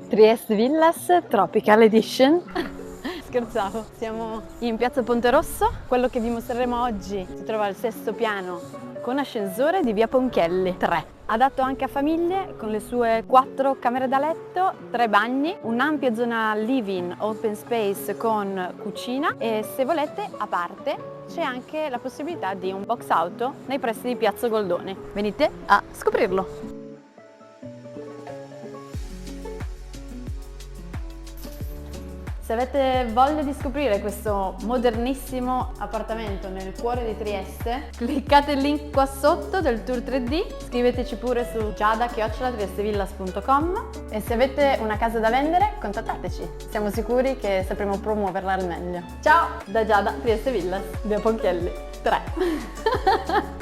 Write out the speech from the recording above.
Trieste Villas Tropical Edition. Scherzavo, siamo in piazza Ponte Rosso. Quello che vi mostreremo oggi si trova al 6° piano con ascensore di via Ponchielli 3. Adatto anche a famiglie con le sue 4 camere da letto, 3 bagni, un'ampia zona living open space con cucina e se volete a parte c'è anche la possibilità di un box auto nei pressi di Piazza Goldoni. Venite a scoprirlo! Se avete voglia di scoprire questo modernissimo appartamento nel cuore di Trieste, cliccate il link qua sotto del tour 3D, scriveteci pure su giada@triestevillas.com e se avete una casa da vendere contattateci, siamo sicuri che sapremo promuoverla al meglio. Ciao da Giada Trieste Villas, via Ponchielli 3.